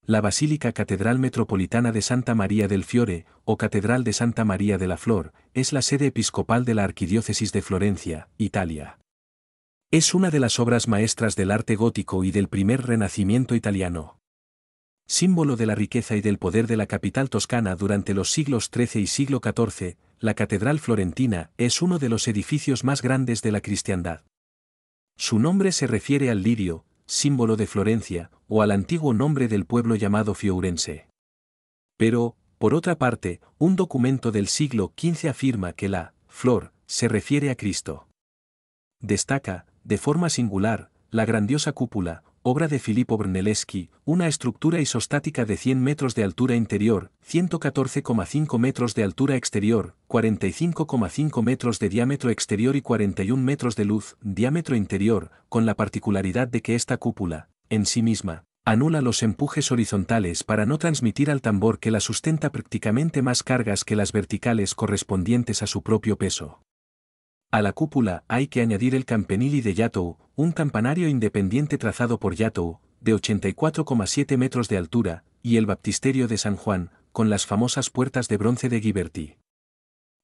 La Basílica Catedral Metropolitana de Santa María del Fiore, o Catedral de Santa María de la Flor, es la sede episcopal de la Arquidiócesis de Florencia, Italia. Es una de las obras maestras del arte gótico y del primer Renacimiento italiano. Símbolo de la riqueza y del poder de la capital toscana durante los siglos XIII y siglo XIV, la Catedral Florentina es uno de los edificios más grandes de la cristiandad. Su nombre se refiere al lirio, símbolo de Florencia, o al antiguo nombre del pueblo llamado Fiourense. Pero, por otra parte, un documento del siglo XV afirma que la flor se refiere a Cristo. Destaca, de forma singular, la grandiosa cúpula, obra de Filippo Brunelleschi, una estructura isostática de 100 metros de altura interior, 114,5 metros de altura exterior, 45,5 metros de diámetro exterior y 41 metros de luz, diámetro interior, con la particularidad de que esta cúpula, en sí misma, anula los empujes horizontales para no transmitir al tambor que la sustenta prácticamente más cargas que las verticales correspondientes a su propio peso. A la cúpula hay que añadir el campanili de Giotto, un campanario independiente trazado por Giotto, de 84,7 metros de altura, y el baptisterio de San Juan, con las famosas puertas de bronce de Ghiberti.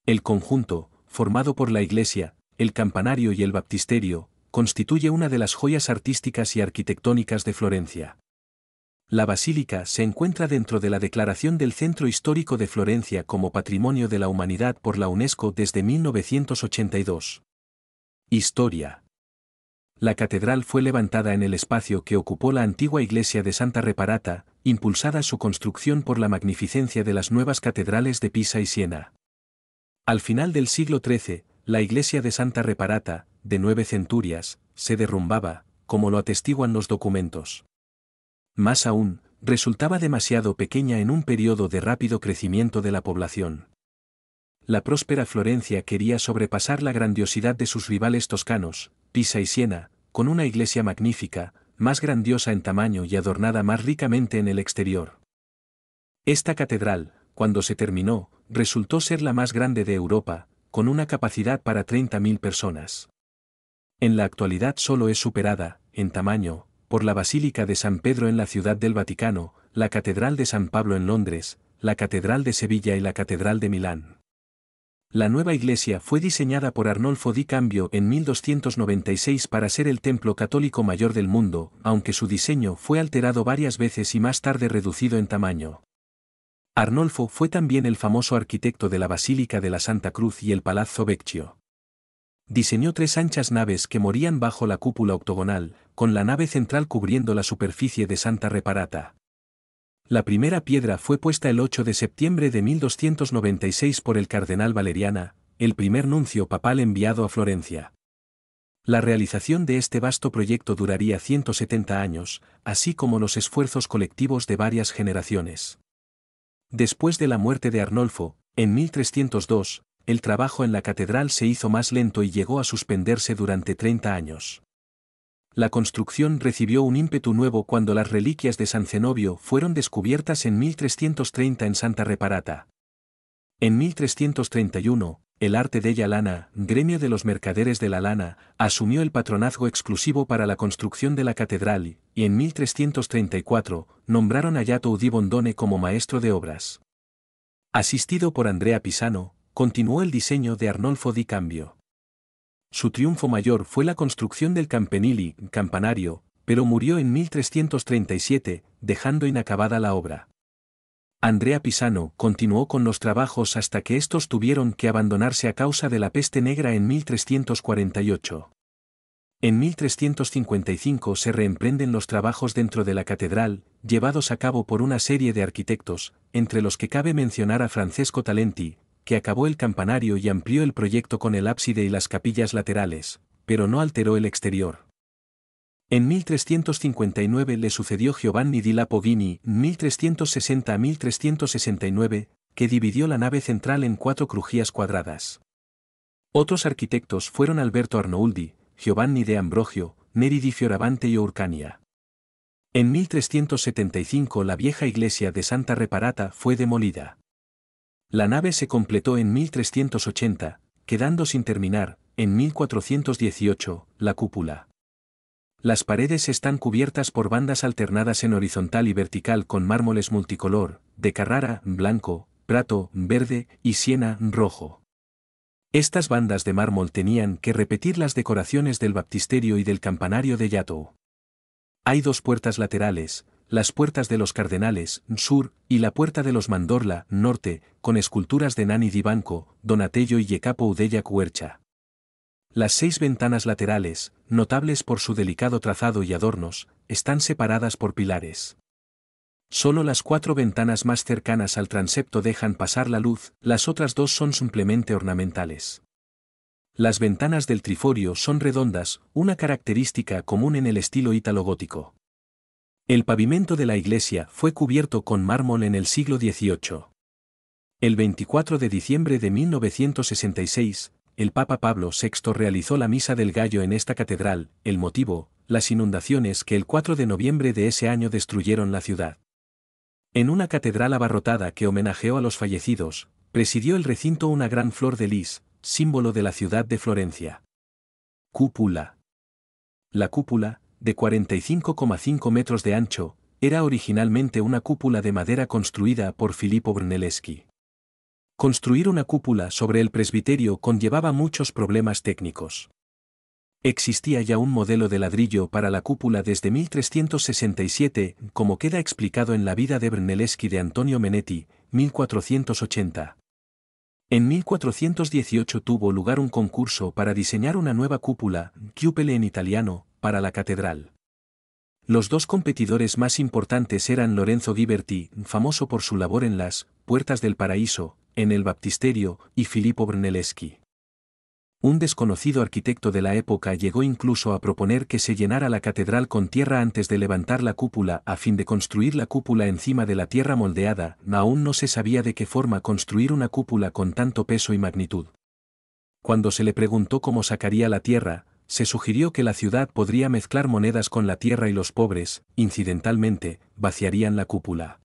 El conjunto, formado por la iglesia, el campanario y el baptisterio, constituye una de las joyas artísticas y arquitectónicas de Florencia. La basílica se encuentra dentro de la Declaración del Centro Histórico de Florencia como Patrimonio de la Humanidad por la UNESCO desde 1982. Historia. La catedral fue levantada en el espacio que ocupó la antigua iglesia de Santa Reparata, impulsada su construcción por la magnificencia de las nuevas catedrales de Pisa y Siena. Al final del siglo XIII, la iglesia de Santa Reparata, de 9 centurias, se derrumbaba, como lo atestiguan los documentos. Más aún, resultaba demasiado pequeña en un periodo de rápido crecimiento de la población. La próspera Florencia quería sobrepasar la grandiosidad de sus rivales toscanos, Pisa y Siena, con una iglesia magnífica, más grandiosa en tamaño y adornada más ricamente en el exterior. Esta catedral, cuando se terminó, resultó ser la más grande de Europa, con una capacidad para 30.000 personas. En la actualidad solo es superada, en tamaño, por la Basílica de San Pedro en la Ciudad del Vaticano, la Catedral de San Pablo en Londres, la Catedral de Sevilla y la Catedral de Milán. La nueva iglesia fue diseñada por Arnolfo di Cambio en 1296 para ser el templo católico mayor del mundo, aunque su diseño fue alterado varias veces y más tarde reducido en tamaño. Arnolfo fue también el famoso arquitecto de la Basílica de la Santa Cruz y el Palazzo Vecchio. Diseñó 3 anchas naves que morían bajo la cúpula octogonal, con la nave central cubriendo la superficie de Santa Reparata. La primera piedra fue puesta el 8 de septiembre de 1296 por el cardenal Valeriana, el primer nuncio papal enviado a Florencia. La realización de este vasto proyecto duraría 170 años, así como los esfuerzos colectivos de varias generaciones. Después de la muerte de Arnolfo, en 1302, el trabajo en la catedral se hizo más lento y llegó a suspenderse durante 30 años. La construcción recibió un ímpetu nuevo cuando las reliquias de San Zenobio fueron descubiertas en 1330 en Santa Reparata. En 1331, el Arte della Lana, gremio de los mercaderes de la lana, asumió el patronazgo exclusivo para la construcción de la catedral y en 1334, nombraron a Giotto di Bondone como maestro de obras. Asistido por Andrea Pisano, continuó el diseño de Arnolfo di Cambio. Su triunfo mayor fue la construcción del campanili, campanario, pero murió en 1337, dejando inacabada la obra. Andrea Pisano continuó con los trabajos hasta que estos tuvieron que abandonarse a causa de la peste negra en 1348. En 1355 se reemprenden los trabajos dentro de la catedral, llevados a cabo por una serie de arquitectos, entre los que cabe mencionar a Francesco Talenti, que acabó el campanario y amplió el proyecto con el ábside y las capillas laterales, pero no alteró el exterior. En 1359 le sucedió Giovanni di Lapoghini, 1360 a 1369, que dividió la nave central en 4 crujías cuadradas. Otros arquitectos fueron Alberto Arnouldi, Giovanni de Ambrogio, Neri di Fioravante y Urcania. En 1375 la vieja iglesia de Santa Reparata fue demolida. La nave se completó en 1380, quedando sin terminar, en 1418, la cúpula. Las paredes están cubiertas por bandas alternadas en horizontal y vertical con mármoles multicolor, de Carrara, blanco, Prato, verde, y Siena, rojo. Estas bandas de mármol tenían que repetir las decoraciones del baptisterio y del campanario de Yatou. Hay dos puertas laterales, las puertas de los Cardenales, sur, y la puerta de los Mandorla, norte, con esculturas de Nani di Banco, Donatello y Jacopo della Quercia. Las 6 ventanas laterales, notables por su delicado trazado y adornos, están separadas por pilares. Solo las 4 ventanas más cercanas al transepto dejan pasar la luz, las otras 2 son simplemente ornamentales. Las ventanas del triforio son redondas, una característica común en el estilo ítalo-gótico. El pavimento de la iglesia fue cubierto con mármol en el siglo XVIII. El 24 de diciembre de 1966, el Papa Pablo VI realizó la Misa del Gallo en esta catedral, el motivo, las inundaciones que el 4 de noviembre de ese año destruyeron la ciudad. En una catedral abarrotada que homenajeó a los fallecidos, presidió el recinto una gran flor de lis, símbolo de la ciudad de Florencia. Cúpula. La cúpula, de 45,5 metros de ancho, era originalmente una cúpula de madera construida por Filippo Brunelleschi. Construir una cúpula sobre el presbiterio conllevaba muchos problemas técnicos. Existía ya un modelo de ladrillo para la cúpula desde 1367, como queda explicado en la vida de Brunelleschi de Antonio Menetti, 1480. En 1418 tuvo lugar un concurso para diseñar una nueva cúpula, cúpula en italiano, para la catedral. Los dos competidores más importantes eran Lorenzo Ghiberti, famoso por su labor en las Puertas del Paraíso, en el baptisterio, y Filippo Brunelleschi. Un desconocido arquitecto de la época llegó incluso a proponer que se llenara la catedral con tierra antes de levantar la cúpula a fin de construir la cúpula encima de la tierra moldeada. Aún no se sabía de qué forma construir una cúpula con tanto peso y magnitud. Cuando se le preguntó cómo sacaría la tierra, se sugirió que la ciudad podría mezclar monedas con la tierra y los pobres, incidentalmente, vaciarían la cúpula.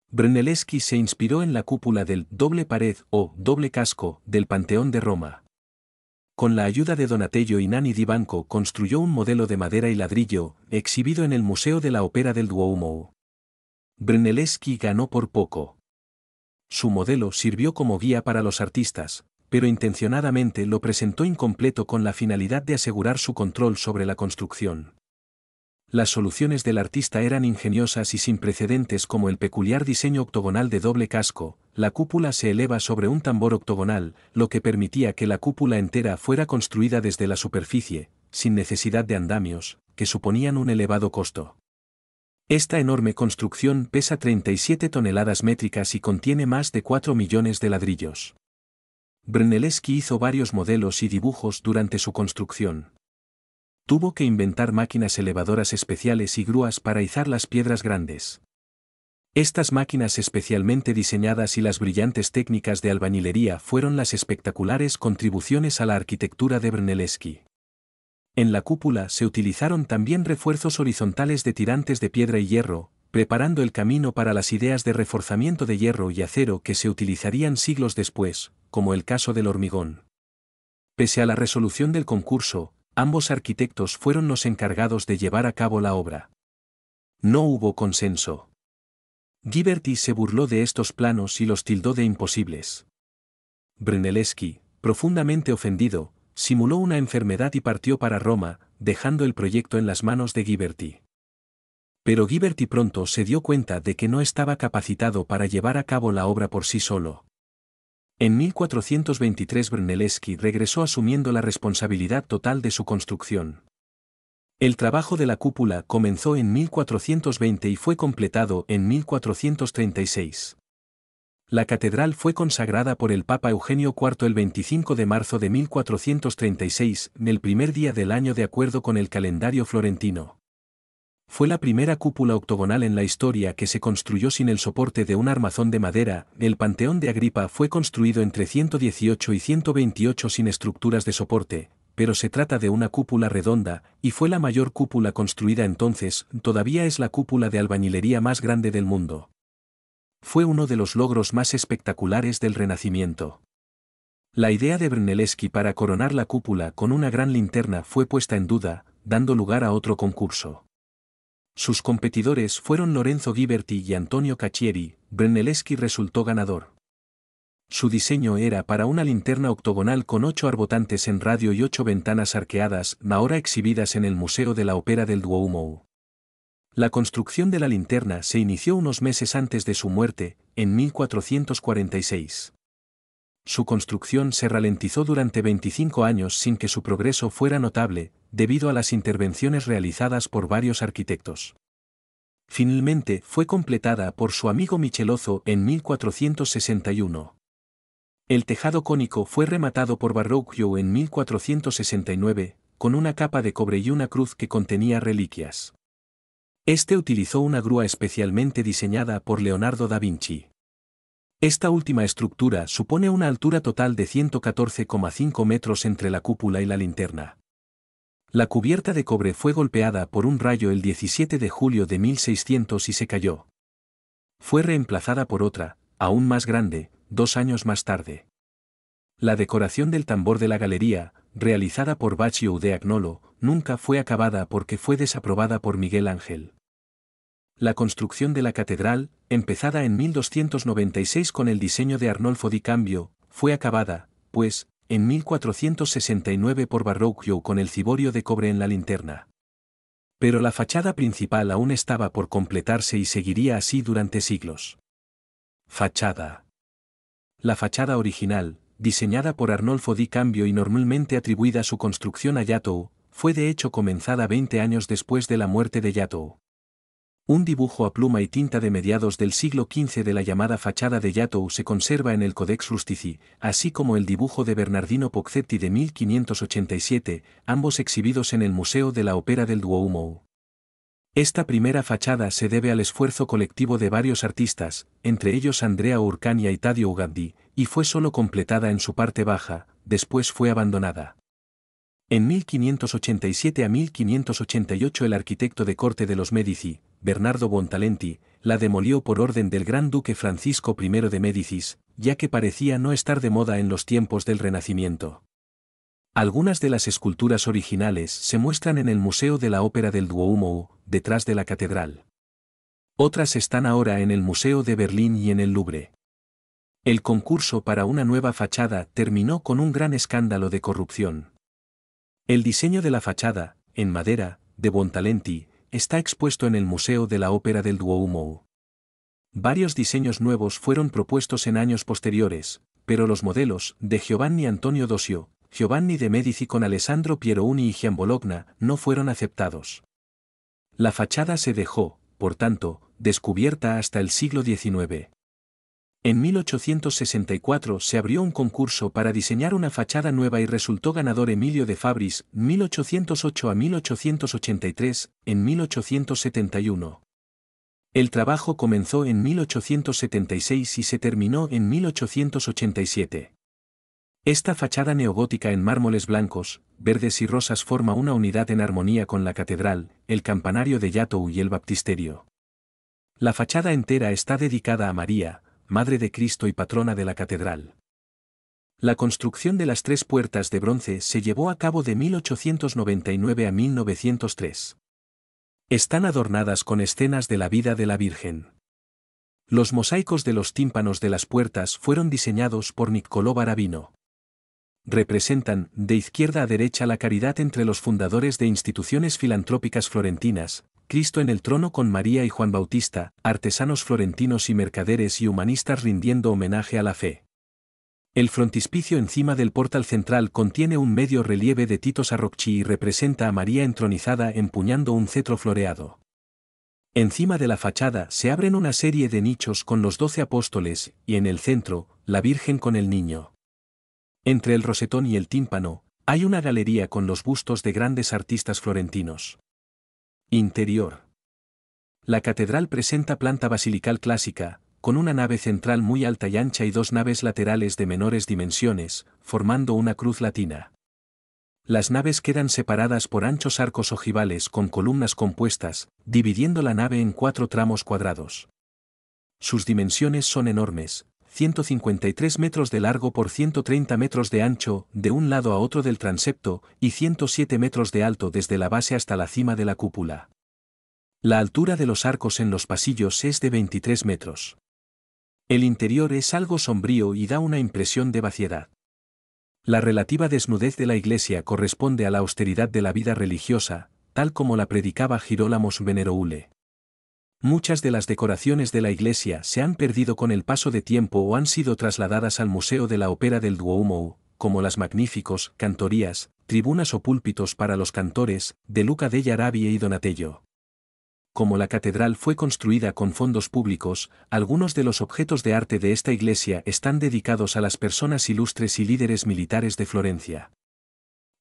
Brunelleschi se inspiró en la cúpula del doble pared o doble casco del Panteón de Roma. Con la ayuda de Donatello y Nani di Banco construyó un modelo de madera y ladrillo, exhibido en el Museo de la Ópera del Duomo. Brunelleschi ganó por poco. Su modelo sirvió como guía para los artistas, pero intencionadamente lo presentó incompleto con la finalidad de asegurar su control sobre la construcción. Las soluciones del artista eran ingeniosas y sin precedentes, como el peculiar diseño octogonal de doble casco. La cúpula se eleva sobre un tambor octogonal, lo que permitía que la cúpula entera fuera construida desde la superficie, sin necesidad de andamios, que suponían un elevado costo. Esta enorme construcción pesa 37 toneladas métricas y contiene más de 4 millones de ladrillos. Brunelleschi hizo varios modelos y dibujos durante su construcción. Tuvo que inventar máquinas elevadoras especiales y grúas para izar las piedras grandes. Estas máquinas especialmente diseñadas y las brillantes técnicas de albañilería fueron las espectaculares contribuciones a la arquitectura de Brunelleschi. En la cúpula se utilizaron también refuerzos horizontales de tirantes de piedra y hierro, preparando el camino para las ideas de reforzamiento de hierro y acero que se utilizarían siglos después, como el caso del hormigón. Pese a la resolución del concurso, ambos arquitectos fueron los encargados de llevar a cabo la obra. No hubo consenso. Ghiberti se burló de estos planos y los tildó de imposibles. Brunelleschi, profundamente ofendido, simuló una enfermedad y partió para Roma, dejando el proyecto en las manos de Ghiberti. Pero Ghiberti pronto se dio cuenta de que no estaba capacitado para llevar a cabo la obra por sí solo. En 1423 Brunelleschi regresó asumiendo la responsabilidad total de su construcción. El trabajo de la cúpula comenzó en 1420 y fue completado en 1436. La catedral fue consagrada por el Papa Eugenio IV el 25 de marzo de 1436, el primer día del año de acuerdo con el calendario florentino. Fue la primera cúpula octogonal en la historia que se construyó sin el soporte de un armazón de madera. El Panteón de Agripa fue construido entre 118 y 128 sin estructuras de soporte, pero se trata de una cúpula redonda, y fue la mayor cúpula construida entonces. Todavía es la cúpula de albañilería más grande del mundo. Fue uno de los logros más espectaculares del Renacimiento. La idea de Brunelleschi para coronar la cúpula con una gran linterna fue puesta en duda, dando lugar a otro concurso. Sus competidores fueron Lorenzo Ghiberti y Antonio Cacchieri. Brunelleschi resultó ganador. Su diseño era para una linterna octogonal con 8 arbotantes en radio y 8 ventanas arqueadas, ahora exhibidas en el Museo de la Ópera del Duomo. La construcción de la linterna se inició unos meses antes de su muerte, en 1446. Su construcción se ralentizó durante 25 años sin que su progreso fuera notable, debido a las intervenciones realizadas por varios arquitectos. Finalmente fue completada por su amigo Michelozzo en 1461. El tejado cónico fue rematado por Verrocchio en 1469, con una capa de cobre y una cruz que contenía reliquias. Este utilizó una grúa especialmente diseñada por Leonardo da Vinci. Esta última estructura supone una altura total de 114,5 metros entre la cúpula y la linterna. La cubierta de cobre fue golpeada por un rayo el 17 de julio de 1600 y se cayó. Fue reemplazada por otra, aún más grande, 2 años más tarde. La decoración del tambor de la galería, realizada por Baccio de Agnolo, nunca fue acabada porque fue desaprobada por Miguel Ángel. La construcción de la catedral, empezada en 1296 con el diseño de Arnolfo di Cambio, fue acabada, pues, en 1469 por Verrocchio con el ciborio de cobre en la linterna. Pero la fachada principal aún estaba por completarse y seguiría así durante siglos. Fachada. La fachada original, diseñada por Arnolfo di Cambio y normalmente atribuida su construcción a Yatou, fue de hecho comenzada 20 años después de la muerte de Yatou. Un dibujo a pluma y tinta de mediados del siglo XV de la llamada fachada de Yatou se conserva en el Codex Rustici, así como el dibujo de Bernardino Pozzetti de 1587, ambos exhibidos en el Museo de la Ópera del Duomo. Esta primera fachada se debe al esfuerzo colectivo de varios artistas, entre ellos Andrea Urcania y Taddeo Gaddi, y fue solo completada en su parte baja, después fue abandonada. En 1587 a 1588 el arquitecto de corte de los Medici, Bernardo Buontalenti, la demolió por orden del gran duque Francisco I de Médicis, ya que parecía no estar de moda en los tiempos del Renacimiento. Algunas de las esculturas originales se muestran en el Museo de la Ópera del Duomo, detrás de la catedral. Otras están ahora en el Museo de Berlín y en el Louvre. El concurso para una nueva fachada terminó con un gran escándalo de corrupción. El diseño de la fachada, en madera, de Buontalenti, está expuesto en el Museo de la Ópera del Duomo. Varios diseños nuevos fueron propuestos en años posteriores, pero los modelos de Giovanni Antonio Dossio, Giovanni de Medici con Alessandro Pieroni y Gian Bologna no fueron aceptados. La fachada se dejó, por tanto, descubierta hasta el siglo XIX. En 1864 se abrió un concurso para diseñar una fachada nueva y resultó ganador Emilio de Fabris, 1808 a 1883, en 1871. El trabajo comenzó en 1876 y se terminó en 1887. Esta fachada neogótica en mármoles blancos, verdes y rosas forma una unidad en armonía con la catedral, el campanario de Yatou y el baptisterio. La fachada entera está dedicada a María, Madre de Cristo y patrona de la catedral. La construcción de las 3 puertas de bronce se llevó a cabo de 1899 a 1903. Están adornadas con escenas de la vida de la Virgen. Los mosaicos de los tímpanos de las puertas fueron diseñados por Niccolò Baravino. Representan, de izquierda a derecha, la caridad entre los fundadores de instituciones filantrópicas florentinas, Cristo en el trono con María y Juan Bautista, artesanos florentinos y mercaderes y humanistas rindiendo homenaje a la fe. El frontispicio encima del portal central contiene un medio relieve de Tito Sarrocchi y representa a María entronizada empuñando un cetro floreado. Encima de la fachada se abren una serie de nichos con los 12 apóstoles, y en el centro, la Virgen con el Niño. Entre el rosetón y el tímpano, hay una galería con los bustos de grandes artistas florentinos. Interior. La catedral presenta planta basilical clásica, con una nave central muy alta y ancha y 2 naves laterales de menores dimensiones, formando una cruz latina. Las naves quedan separadas por anchos arcos ojivales con columnas compuestas, dividiendo la nave en 4 tramos cuadrados. Sus dimensiones son enormes, 153 metros de largo por 130 metros de ancho, de un lado a otro del transepto, y 107 metros de alto desde la base hasta la cima de la cúpula. La altura de los arcos en los pasillos es de 23 metros. El interior es algo sombrío y da una impresión de vaciedad. La relativa desnudez de la iglesia corresponde a la austeridad de la vida religiosa, tal como la predicaba Girolamo Sveneraule. Muchas de las decoraciones de la iglesia se han perdido con el paso de tiempo o han sido trasladadas al Museo de la Ópera del Duomo, como las magníficos cantorías, tribunas o púlpitos para los cantores, de Luca degli Arabi y Donatello. Como la catedral fue construida con fondos públicos, algunos de los objetos de arte de esta iglesia están dedicados a las personas ilustres y líderes militares de Florencia.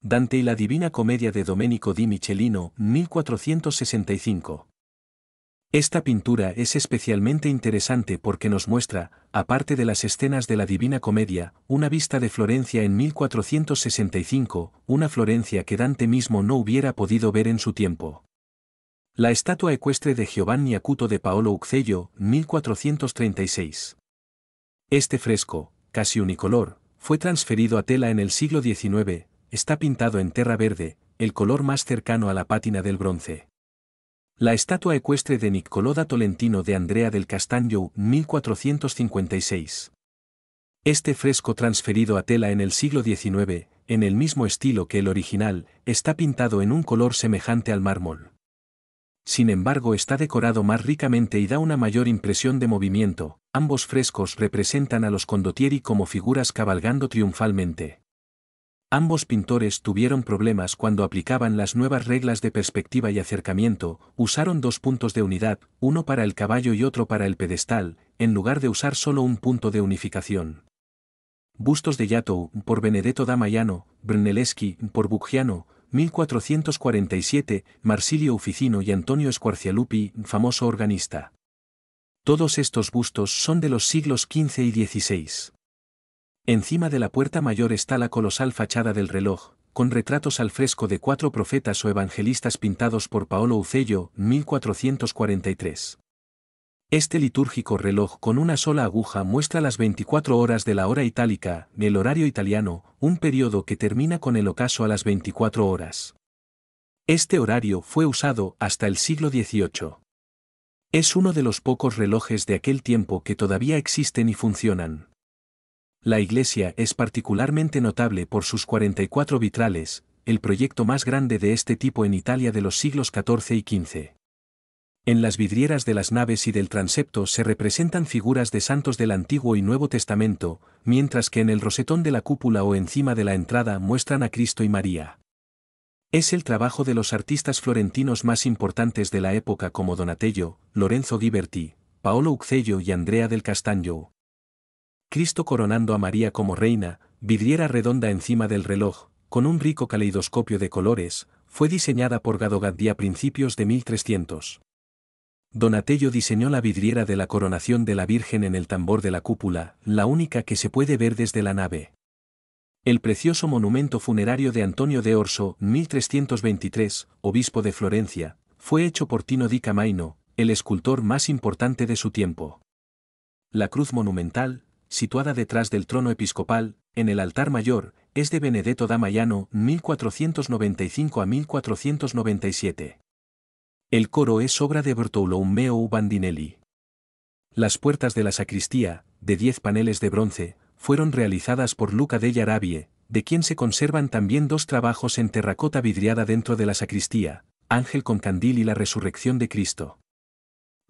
Dante y la Divina Comedia de Domenico di Michelino, 1465. Esta pintura es especialmente interesante porque nos muestra, aparte de las escenas de la Divina Comedia, una vista de Florencia en 1465, una Florencia que Dante mismo no hubiera podido ver en su tiempo. La estatua ecuestre de Giovanni Acuto de Paolo Uccello, 1436. Este fresco, casi unicolor, fue transferido a tela en el siglo XIX, está pintado en terra verde, el color más cercano a la pátina del bronce. La estatua ecuestre de Niccolò da Tolentino de Andrea del Castagno, 1456. Este fresco transferido a tela en el siglo XIX, en el mismo estilo que el original, está pintado en un color semejante al mármol. Sin embargo, está decorado más ricamente y da una mayor impresión de movimiento. Ambos frescos representan a los condottieri como figuras cabalgando triunfalmente. Ambos pintores tuvieron problemas cuando aplicaban las nuevas reglas de perspectiva y acercamiento, usaron dos puntos de unidad, uno para el caballo y otro para el pedestal, en lugar de usar solo un punto de unificación. Bustos de Giotto, por Benedetto da Maiano, Brunelleschi, por Buggiano, 1447, Marsilio Uficino y Antonio Squarcialupi, famoso organista. Todos estos bustos son de los siglos XV y XVI. Encima de la puerta mayor está la colosal fachada del reloj, con retratos al fresco de 4 profetas o evangelistas pintados por Paolo Uccello, 1443. Este litúrgico reloj con una sola aguja muestra las 24 horas de la hora itálica, el horario italiano, un periodo que termina con el ocaso a las 24 horas. Este horario fue usado hasta el siglo XVIII. Es uno de los pocos relojes de aquel tiempo que todavía existen y funcionan. La iglesia es particularmente notable por sus 44 vitrales, el proyecto más grande de este tipo en Italia de los siglos XIV y XV. En las vidrieras de las naves y del transepto se representan figuras de santos del Antiguo y Nuevo Testamento, mientras que en el rosetón de la cúpula o encima de la entrada muestran a Cristo y María. Es el trabajo de los artistas florentinos más importantes de la época como Donatello, Lorenzo Ghiberti, Paolo Uccello y Andrea del Castagno. Cristo coronando a María como reina, vidriera redonda encima del reloj, con un rico caleidoscopio de colores, fue diseñada por Gadogatti a principios de 1300. Donatello diseñó la vidriera de la coronación de la Virgen en el tambor de la cúpula, la única que se puede ver desde la nave. El precioso monumento funerario de Antonio de Orso, 1323, obispo de Florencia, fue hecho por Tino di Camaino, el escultor más importante de su tiempo. La cruz monumental, situada detrás del trono episcopal, en el altar mayor, es de Benedetto da Maiano, 1495 a 1497. El coro es obra de Bartolommeo Bandinelli. Las puertas de la sacristía, de 10 paneles de bronce, fueron realizadas por Luca degli Arabi, de quien se conservan también 2 trabajos en terracota vidriada dentro de la sacristía, Ángel con candil y la Resurrección de Cristo.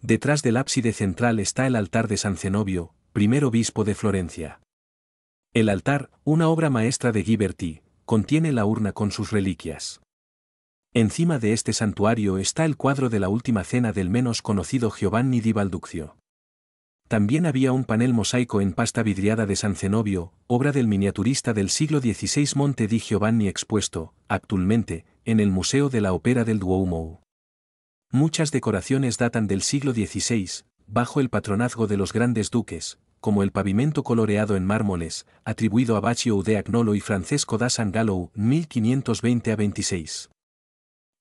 Detrás del ábside central está el altar de San Zenobio, primer obispo de Florencia. El altar, una obra maestra de Ghiberti, contiene la urna con sus reliquias. Encima de este santuario está el cuadro de la Última Cena del menos conocido Giovanni di Balduccio. También había un panel mosaico en pasta vidriada de San Zenobio, obra del miniaturista del siglo XVI Monte di Giovanni expuesto, actualmente, en el Museo de la Ópera del Duomo. Muchas decoraciones datan del siglo XVI, bajo el patronazgo de los grandes duques, como el pavimento coloreado en mármoles, atribuido a Baccio de Agnolo y Francesco da San Gallo, 1520 a 26.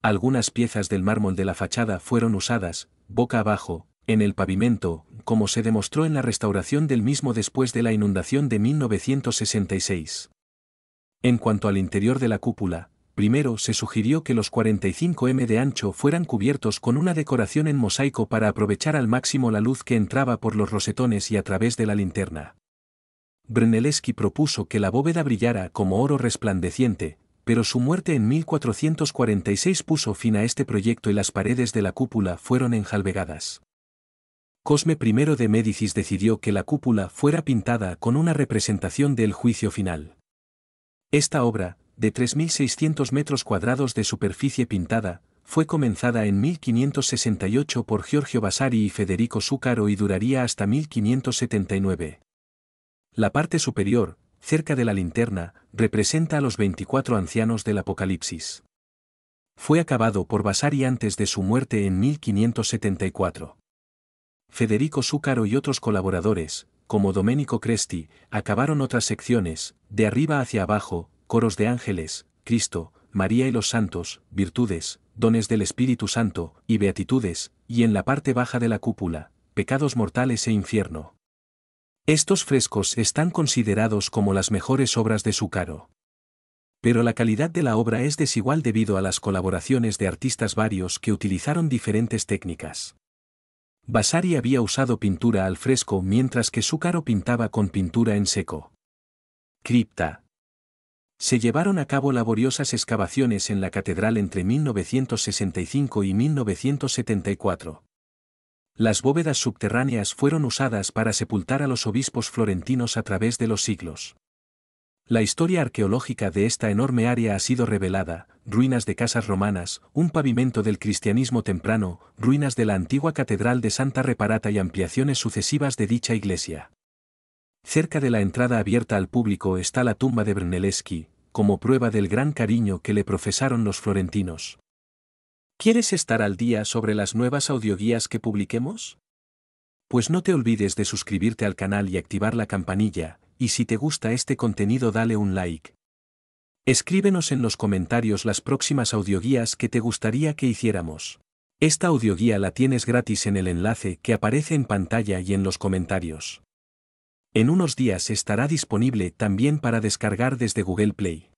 Algunas piezas del mármol de la fachada fueron usadas, boca abajo, En el pavimento, como se demostró en la restauración del mismo después de la inundación de 1966. En cuanto al interior de la cúpula, primero se sugirió que los 45 m de ancho fueran cubiertos con una decoración en mosaico para aprovechar al máximo la luz que entraba por los rosetones y a través de la linterna. Brunelleschi propuso que la bóveda brillara como oro resplandeciente, pero su muerte en 1446 puso fin a este proyecto y las paredes de la cúpula fueron enjalbegadas. Cosme I de Médicis decidió que la cúpula fuera pintada con una representación del juicio final. Esta obra, de 3.600 metros cuadrados de superficie pintada, fue comenzada en 1568 por Giorgio Vasari y Federico Zuccaro y duraría hasta 1579. La parte superior, cerca de la linterna, representa a los 24 ancianos del Apocalipsis. Fue acabado por Vasari antes de su muerte en 1574. Federico Zuccaro y otros colaboradores, como Domenico Cresti, acabaron otras secciones, de arriba hacia abajo, coros de ángeles, Cristo, María y los santos, virtudes, dones del Espíritu Santo, y beatitudes, y en la parte baja de la cúpula, pecados mortales e infierno. Estos frescos están considerados como las mejores obras de Zuccaro. Pero la calidad de la obra es desigual debido a las colaboraciones de artistas varios que utilizaron diferentes técnicas. Vasari había usado pintura al fresco mientras que Zuccaro pintaba con pintura en seco. Cripta. Se llevaron a cabo laboriosas excavaciones en la catedral entre 1965 y 1974. Las bóvedas subterráneas fueron usadas para sepultar a los obispos florentinos a través de los siglos. La historia arqueológica de esta enorme área ha sido revelada: ruinas de casas romanas, un pavimento del cristianismo temprano, ruinas de la antigua catedral de Santa Reparata y ampliaciones sucesivas de dicha iglesia. Cerca de la entrada abierta al público está la tumba de Brunelleschi, como prueba del gran cariño que le profesaron los florentinos. ¿Quieres estar al día sobre las nuevas audioguías que publiquemos? Pues no te olvides de suscribirte al canal y activar la campanilla, y si te gusta este contenido dale un like. Escríbenos en los comentarios las próximas audioguías que te gustaría que hiciéramos. Esta audioguía la tienes gratis en el enlace que aparece en pantalla y en los comentarios. En unos días estará disponible también para descargar desde Google Play.